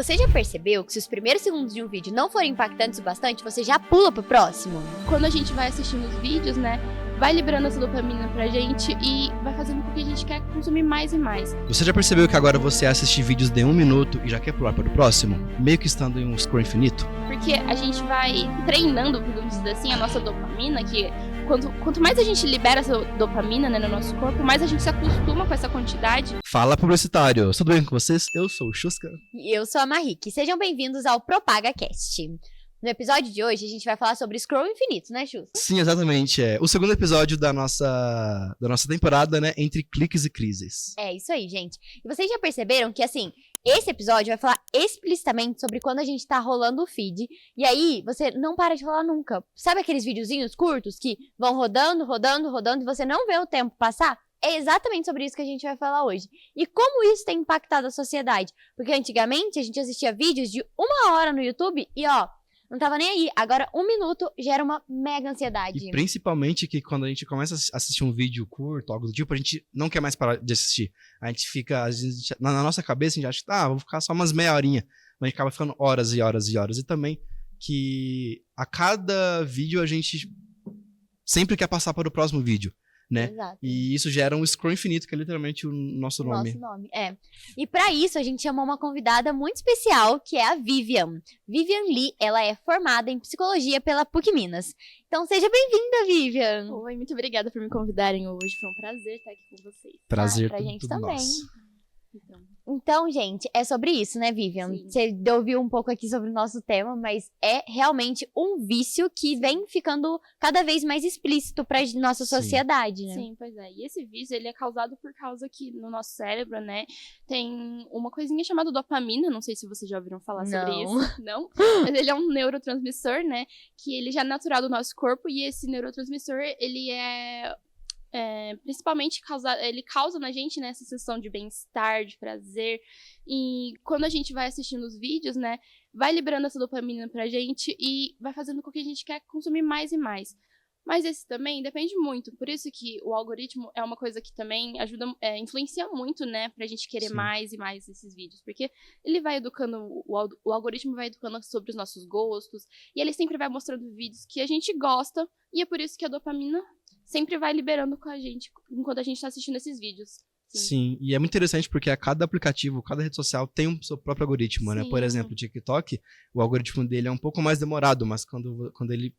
Você já percebeu que se os primeiros segundos de um vídeo não forem impactantes o bastante, você já pula pro próximo? Quando a gente vai assistindo os vídeos, né, vai liberando essa dopamina pra gente e vai fazendo com que a gente quer consumir mais e mais. Você já percebeu que agora você assiste vídeos de 1 minuto e já quer pular para o próximo? Meio que estando em um scroll infinito? Porque a gente vai treinando, podemos dizer assim, a nossa dopamina, que quanto mais a gente libera essa dopamina, né, no nosso corpo, mais a gente se acostuma com essa quantidade. Fala, publicitário! Tudo bem com vocês? Eu sou o Xuska. E eu sou a Marique. Sejam bem-vindos ao PropagaCast. No episódio de hoje, a gente vai falar sobre scroll infinito, né, Xus? Sim, exatamente. É o segundo episódio da nossa temporada, né? Entre cliques e crises. É isso aí, gente. E vocês já perceberam que, assim, esse episódio vai falar explicitamente sobre quando a gente tá rolando o feed. E aí, você não para de rolar nunca. Sabe aqueles videozinhos curtos que vão rodando e você não vê o tempo passar? É exatamente sobre isso que a gente vai falar hoje. E como isso tem impactado a sociedade? Porque antigamente a gente assistia vídeos de 1 hora no YouTube e, ó, não tava nem aí. Agora, 1 minuto gera uma mega ansiedade. E principalmente que quando a gente começa a assistir um vídeo curto, algo do tipo, a gente não quer mais parar de assistir. A gente fica, às vezes, na nossa cabeça, a gente acha que, vou ficar só umas meia horinha. Mas a gente acaba ficando horas e horas e horas. E também que a cada vídeo a gente sempre quer passar para o próximo vídeo, né? Exato. E isso gera um scroll infinito, que é literalmente o nosso nome. É. E pra isso, a gente chamou uma convidada muito especial, que é a Vivian. Vivian Lee, ela é formada em psicologia pela PUC Minas. Então, seja bem-vinda, Vivian! Oi, muito obrigada por me convidarem hoje. Foi um prazer estar aqui com vocês. Prazer pra gente tudo também. nosso. Então, gente, é sobre isso, né, Vivian? Sim. Você ouviu um pouco aqui sobre o nosso tema, mas é realmente um vício que vem ficando cada vez mais explícito pra nossa Sim. sociedade, né? Sim, pois é. E esse vício, ele é causado por causa que no nosso cérebro, né, tem uma coisinha chamada dopamina, não sei se vocês já ouviram falar sobre Não. isso. Não? Mas ele é um neurotransmissor, né, que ele já é natural do nosso corpo e esse neurotransmissor, ele principalmente ele causa na gente, né, essa sensação de bem-estar, de prazer. E quando a gente vai assistindo os vídeos, né, vai liberando essa dopamina pra gente e vai fazendo com que a gente quer consumir mais e mais. Mas esse também depende muito, por isso que o algoritmo é uma coisa que também ajuda, influencia muito, né, pra gente querer Sim. mais e mais esses vídeos, porque ele vai educando, o algoritmo vai educando sobre os nossos gostos, e ele sempre vai mostrando vídeos que a gente gosta, e é por isso que a dopamina sempre vai liberando com a gente, enquanto a gente tá assistindo esses vídeos. Sim, e é muito interessante porque a cada aplicativo, cada rede social tem o seu próprio algoritmo, né? Sim. Por exemplo, o TikTok, o algoritmo dele é um pouco mais demorado, mas quando ele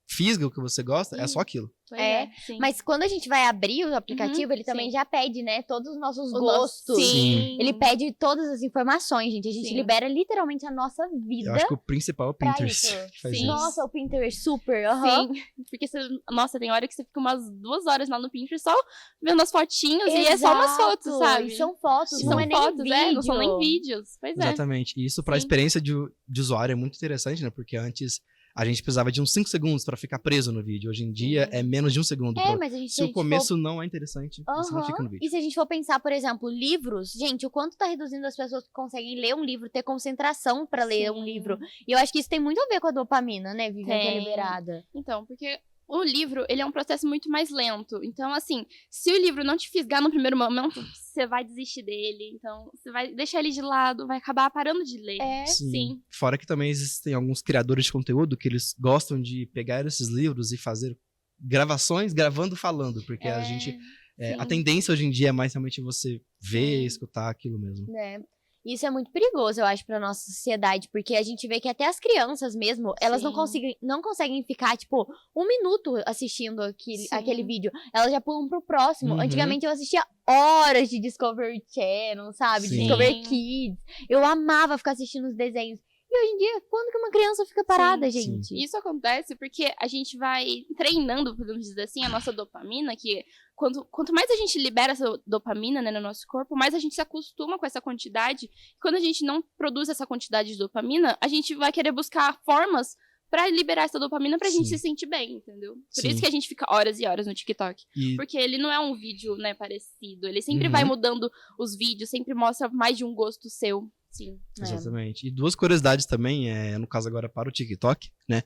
fisga o que você gosta, é só aquilo. Pois sim. Mas quando a gente vai abrir o aplicativo, ele também sim. já pede, né, todos os nossos O gostos. Sim. Ele pede todas as informações, gente. A gente Sim. libera literalmente a nossa vida. Eu acho que o principal é o pra Pinterest isso. que faz Sim. isso. Nossa, o Pinterest super, aham. Sim, porque nossa, tem hora que você fica umas 2 horas lá no Pinterest só vendo as fotinhos e é só umas fotos, Exato. sabe? E são fotos, Sim. não São é nem fotos, vídeo. não são nem vídeos. Pois é. Exatamente. E isso para a Sim. experiência de usuário é muito interessante, né? Porque antes a gente precisava de uns 5 segundos para ficar preso no vídeo. Hoje em dia é menos de 1 segundo. Mas a gente, Se o começo não é interessante, você não fica no vídeo. E se a gente for pensar, por exemplo, livros, gente, o quanto tá reduzindo as pessoas que conseguem ler um livro, ter concentração pra ler um Sim. livro. E eu acho que isso tem muito a ver com a dopamina, né, Vivian, que é Tem. liberada. Então, porque o livro, ele é um processo muito mais lento. Então, assim, se o livro não te fisgar no primeiro momento, você vai desistir dele. Então, você vai deixar ele de lado, vai acabar parando de ler. Sim. Fora que também existem alguns criadores de conteúdo que eles gostam de pegar esses livros e fazer gravações gravando falando, porque a gente a tendência hoje em dia é mais realmente você ver, escutar aquilo mesmo. Isso é muito perigoso, eu acho, pra nossa sociedade, porque a gente vê que até as crianças mesmo, elas não conseguem ficar, tipo, 1 minuto assistindo aquele vídeo. Elas já pulam pro próximo. Uhum. Antigamente eu assistia horas de Discovery Channel, sabe? Sim. Discovery Kids. Eu amava ficar assistindo os desenhos. E hoje em dia, quando que uma criança fica parada, Sim. gente? Isso acontece porque a gente vai treinando, podemos dizer assim, a nossa dopamina, que quanto mais a gente libera essa dopamina, né, no nosso corpo, mais a gente se acostuma com essa quantidade. Quando a gente não produz essa quantidade de dopamina, a gente vai querer buscar formas pra liberar essa dopamina pra gente se sentir bem, entendeu? Por isso que a gente fica horas e horas no TikTok. Porque ele não é um vídeo, né, parecido. Ele sempre vai mudando os vídeos, sempre mostra mais de um gosto seu. Sim. Exatamente. E 2 curiosidades também, no caso agora para o TikTok, né?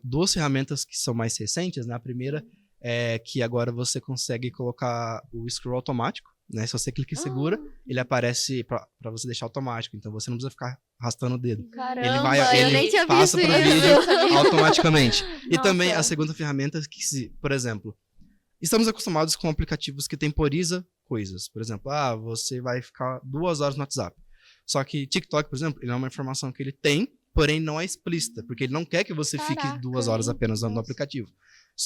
2 ferramentas que são mais recentes, né? A primeira é que agora você consegue colocar o scroll automático, né? Se você clica em segura, ele aparece pra você deixar automático. Então você não precisa ficar arrastando o dedo. Caramba, Ele eu nem tinha passa visto pro isso. vídeo automaticamente. E Nossa. também a segunda ferramenta que, por exemplo, estamos acostumados com aplicativos que temporiza coisas. Por exemplo, você vai ficar 2 horas no WhatsApp. Só que TikTok, por exemplo, ele é uma informação que ele tem, porém não é explícita, porque ele não quer que você fique Caraca, 2 horas apenas no nossa. aplicativo.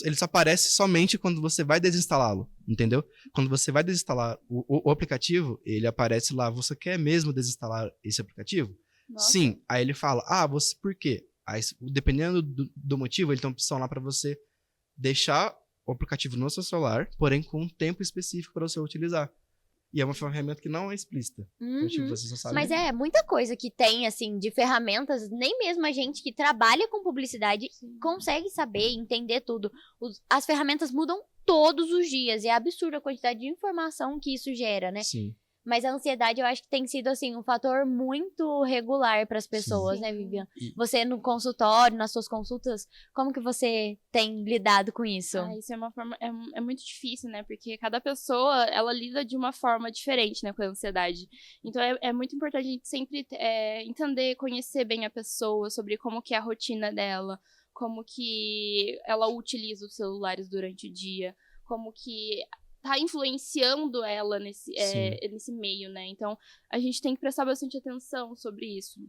Ele só aparece somente quando você vai desinstalá-lo, entendeu? Quando você vai desinstalar o aplicativo, ele aparece lá, você quer mesmo desinstalar esse aplicativo? Nossa. Sim. Aí ele fala, você por quê? Aí, dependendo do motivo, ele tem uma opção lá para você deixar o aplicativo no seu celular, porém com um tempo específico para você utilizar. E é uma ferramenta que não é explícita. Então, tipo, você só sabe. Mas é muita coisa que tem, assim, de ferramentas, nem mesmo a gente que trabalha com publicidade consegue saber, entender tudo. As ferramentas mudam todos os dias, e é absurda a quantidade de informação que isso gera, né? Sim. Mas a ansiedade, eu acho que tem sido, assim, um fator muito regular para as pessoas, Sim. né, Vivian? E- Você no consultório, nas suas consultas, como que você tem lidado com isso? Isso é uma forma. É muito difícil, né? Porque cada pessoa, ela lida de uma forma diferente, né, com a ansiedade. Então é muito importante a gente sempre entender, conhecer bem a pessoa, sobre como que é a rotina dela, como que ela utiliza os celulares durante o dia, como que tá influenciando ela nesse meio, né? Então, a gente tem que prestar bastante atenção sobre isso.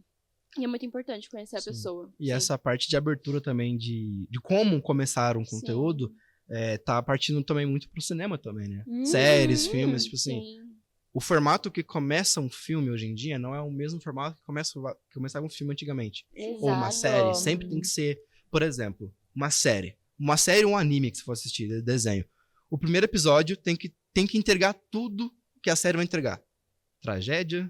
E é muito importante conhecer a Sim. pessoa. E Sim. essa parte de abertura também de como começar um conteúdo tá partindo também muito pro cinema também, né? Séries, filmes, tipo assim. Sim. O formato que começa um filme hoje em dia não é o mesmo formato que começava um filme antigamente. Ou uma Exato. série. Sempre tem que ser, por exemplo, uma série. Uma série ou um anime que você for assistir, desenho. O primeiro episódio tem que entregar tudo que a série vai entregar. Tragédia,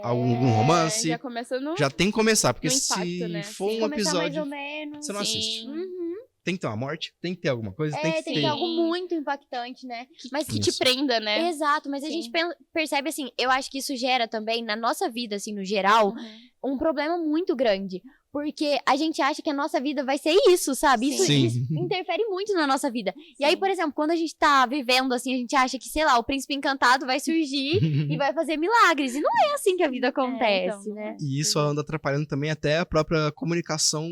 algum romance. Já começa no... Já tem que começar, porque no impacto, se né? for Sim. um Começar mais episódio, ou menos. você não Sim. assiste. Uhum. Tem que ter uma morte, tem que ter alguma coisa, tem que Tem ter. que ter algo muito impactante, né? Mas Que te Isso. prenda, né? Exato, mas a Sim. gente percebe, assim, eu acho que isso gera também, na nossa vida, assim, no geral, um problema muito grande. Porque a gente acha que a nossa vida vai ser isso, sabe? Isso, Sim. isso interfere muito na nossa vida. E aí, Sim. por exemplo, quando a gente tá vivendo, assim, a gente acha que, sei lá, o príncipe encantado vai surgir e vai fazer milagres. E não é assim que a vida acontece, então, não né? é. E isso anda atrapalhando também até a própria comunicação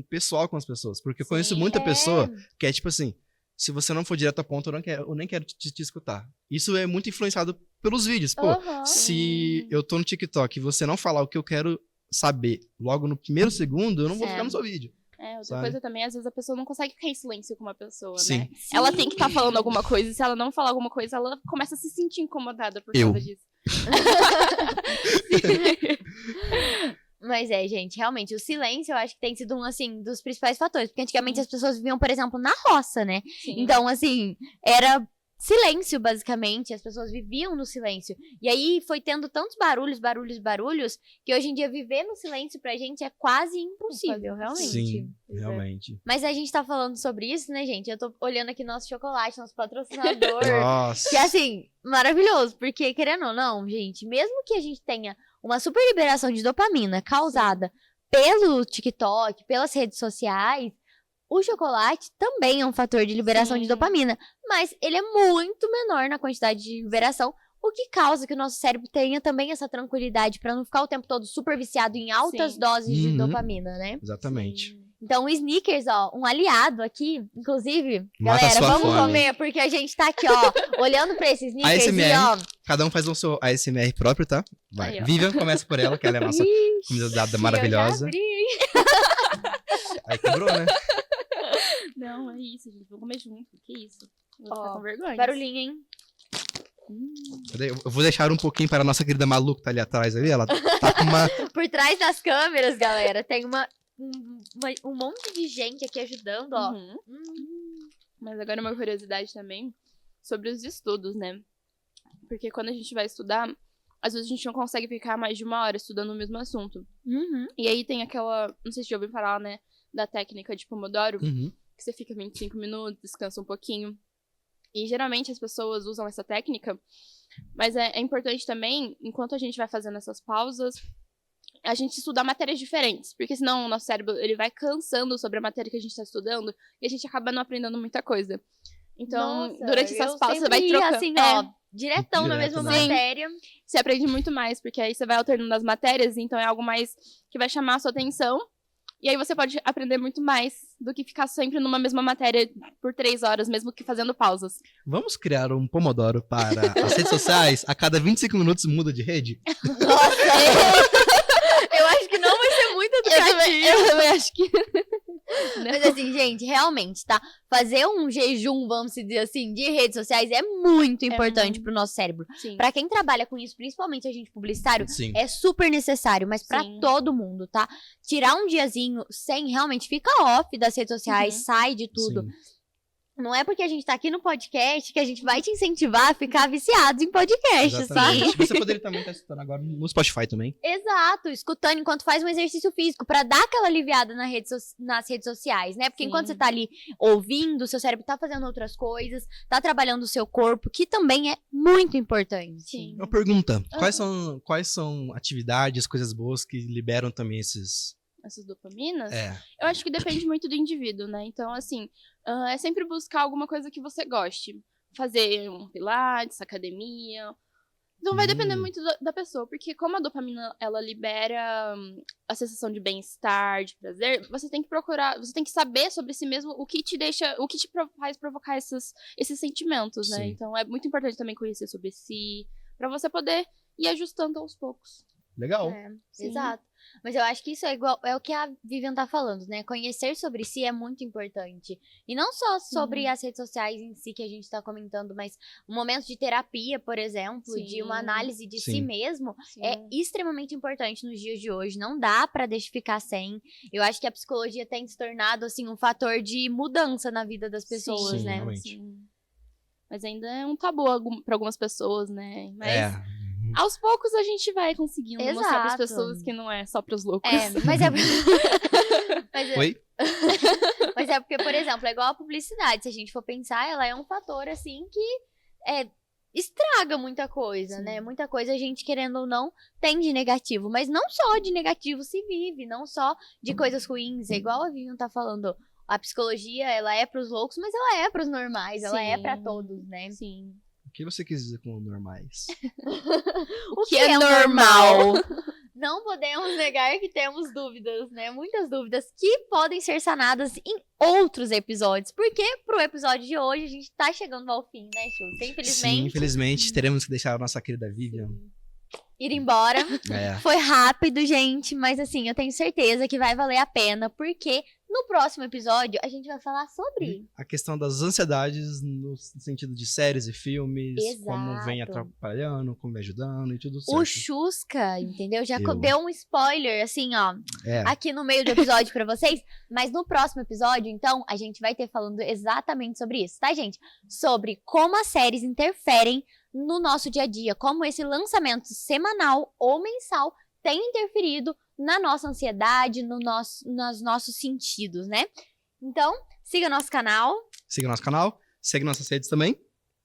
pessoal com as pessoas. Porque eu conheço muita pessoa que é tipo assim, se você não for direto a ponto, eu nem quero te escutar. Isso é muito influenciado pelos vídeos. Pô, Aham. se eu tô no TikTok e você não falar o que eu quero saber logo no primeiro segundo, eu não vou ficar no seu vídeo. Outra sabe? coisa também, às vezes a pessoa não consegue ficar em silêncio com uma pessoa, Sim. né? Ela tem que estar falando alguma coisa, e se ela não falar alguma coisa, ela começa a se sentir incomodada por Eu. causa disso. Mas gente, realmente, o silêncio eu acho que tem sido um, assim, dos principais fatores. Porque antigamente as pessoas viviam, por exemplo, na roça, né? Sim. Então, assim, era silêncio, basicamente. As pessoas viviam no silêncio. E aí foi tendo tantos barulhos, que hoje em dia viver no silêncio pra gente é quase impossível, realmente. Sim, realmente. Mas a gente tá falando sobre isso, né, gente? Eu tô olhando aqui nosso chocolate, nosso patrocinador. Nossa. Que é assim, maravilhoso, porque querendo ou não, gente, mesmo que a gente tenha uma super liberação de dopamina causada pelo TikTok, pelas redes sociais, o chocolate também é um fator de liberação Sim. de dopamina, mas ele é muito menor na quantidade de liberação, o que causa que o nosso cérebro tenha também essa tranquilidade pra não ficar o tempo todo super viciado em altas Sim. doses de Uhum. dopamina, né? Exatamente. Sim. Então, o Snickers, ó, um aliado aqui, inclusive, Mata a galera, sua vamos fome. comer, porque a gente tá aqui, ó, olhando pra esses Snickers ASMR. e, ó... Cada um faz o seu ASMR próprio, tá? Vai. Aí, ó. Vivian, começa por ela, que ela é a nossa Ixi, convidada maravilhosa. eu já abri, hein? Aí quebrou, né? Não, é isso, gente. Vamos comer junto. Que isso? Vou Ó, ficar com vergonha. Barulhinho, hein? Cadê? Eu vou deixar um pouquinho para a nossa querida Malu, que tá ali atrás ali. Ela tá com uma. Por trás das câmeras, galera, tem um monte de gente aqui ajudando, ó. Uhum. Mas agora uma curiosidade também sobre os estudos, né? Porque quando a gente vai estudar, às vezes a gente não consegue ficar mais de 1 hora estudando o mesmo assunto. Uhum. E aí tem aquela, não sei se já ouviu falar, né, da técnica de Pomodoro, Uhum. que você fica 25 minutos, descansa um pouquinho. E geralmente as pessoas usam essa técnica, mas é importante também, enquanto a gente vai fazendo essas pausas, a gente estudar matérias diferentes, porque senão o nosso cérebro ele vai cansando sobre a matéria que a gente está estudando e a gente acaba não aprendendo muita coisa. Então, Nossa, durante essas eu pausas, você sempre vai ia trocando. assim, ó, diretão na Direto, mesma né? matéria. Você aprende muito mais, porque aí você vai alternando as matérias, então é algo mais que vai chamar a sua atenção. E aí você pode aprender muito mais do que ficar sempre numa mesma matéria por 3 horas, mesmo que fazendo pausas. Vamos criar um Pomodoro para as redes sociais? A cada 25 minutos muda de rede? Nossa! Eu acho que não vai ser muito educativo. Eu também acho que... Mas assim, gente, realmente, tá? Fazer um jejum, vamos dizer assim, de redes sociais é muito importante muito. pro nosso cérebro. Sim. Pra quem trabalha com isso, principalmente a gente publicitário, Sim. é super necessário, mas pra Sim. todo mundo, tá? Tirar um diazinho sem realmente fica off das redes sociais, sai de tudo. Sim. Não é porque a gente tá aqui no podcast que a gente vai te incentivar a ficar viciado em podcast, Exatamente. sabe? Você poderia também estar escutando agora no Spotify também. Exato, escutando enquanto faz um exercício físico, pra dar aquela aliviada nas redes sociais, né? Porque Sim. enquanto você tá ali ouvindo, seu cérebro tá fazendo outras coisas, tá trabalhando o seu corpo, que também é muito importante. Sim. Uma pergunta: quais são atividades, coisas boas que liberam também esses. Essas dopaminas. É. Eu acho que depende muito do indivíduo, né? Então, assim, é sempre buscar alguma coisa que você goste. Fazer um pilates, academia. Então, vai depender muito da pessoa. Porque como a dopamina, ela libera a sensação de bem-estar, de prazer, você tem que procurar, você tem que saber sobre si mesmo o que te deixa, o que te faz provocar esses sentimentos, né? Sim. Então, é muito importante também conhecer sobre si, pra você poder ir ajustando aos poucos. Legal. É, Sim. exato. Mas eu acho que isso é igual, é o que a Vivian tá falando, né? Conhecer sobre si é muito importante. E não só sobre as redes sociais em si que a gente tá comentando, mas um momento de terapia, por exemplo, de uma Sim. análise de si Sim. mesmo, Sim. é extremamente importante nos dias de hoje. Não dá pra deixar ficar sem. Eu acho que a psicologia tem se tornado, assim, um fator de mudança na vida das pessoas, Sim, né? realmente. Sim. Mas ainda é um tabu pra algumas pessoas, né? Mas É. aos poucos a gente vai conseguindo mostrar pras Exato. pessoas que não é só pros loucos. É, mas é... mas, Oi? mas é porque, por exemplo, é igual a publicidade. Se a gente for pensar, ela é um fator, assim, que estraga muita coisa, Sim. né? Muita coisa a gente, querendo ou não, tem de negativo. Mas não só de negativo se vive, não só de coisas ruins. É igual a Vivian tá falando. A psicologia, ela é pros loucos, mas ela é pros normais. Ela é pra Sim. todos, né? Sim. O que você quis dizer com normais? O que é normal? Não podemos negar que temos dúvidas, né? Muitas dúvidas que podem ser sanadas em outros episódios. Porque pro episódio de hoje a gente tá chegando ao fim, né, Chus? Sim, Infelizmente, infelizmente teremos que deixar a nossa querida Vivian. ir embora. É. Foi rápido, gente, mas assim, eu tenho certeza que vai valer a pena, porque no próximo episódio a gente vai falar sobre A questão das ansiedades no sentido de séries e filmes, como vem Exato. atrapalhando, como vem ajudando e tudo certo. o Chusca, entendeu? Já Eu. deu um spoiler, assim, ó, É. aqui no meio do episódio pra vocês, mas no próximo episódio, então, a gente vai ter falando exatamente sobre isso, tá, gente? Sobre como as séries interferem no nosso dia a dia, como esse lançamento semanal ou mensal tem interferido na nossa ansiedade, nos nossos sentidos, né? Então, siga nosso canal Siga nosso canal, segue nossas redes também.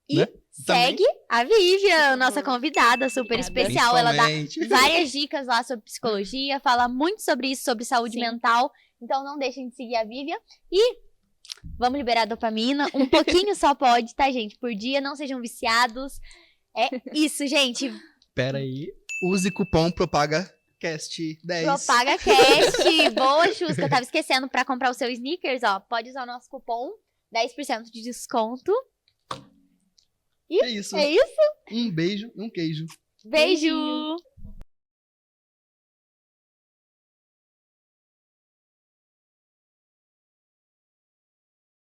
e Né? segue a Vivian, nossa convidada super Obrigada. especial. Ela dá Principalmente. várias dicas lá sobre psicologia, fala muito sobre isso, sobre saúde Sim. mental. Então não deixem de seguir a Vivian. E vamos liberar a dopamina. Um pouquinho só pode, tá, gente? Por dia, não sejam viciados. É isso, gente. Pera aí. Use cupom PropagaCast10. PropagaCast. Boa, Chusca. Eu tava esquecendo pra comprar o seu sneakers, ó. Pode usar o nosso cupom. 10% de desconto. É isso. É isso? Um beijo e um queijo. Beijo!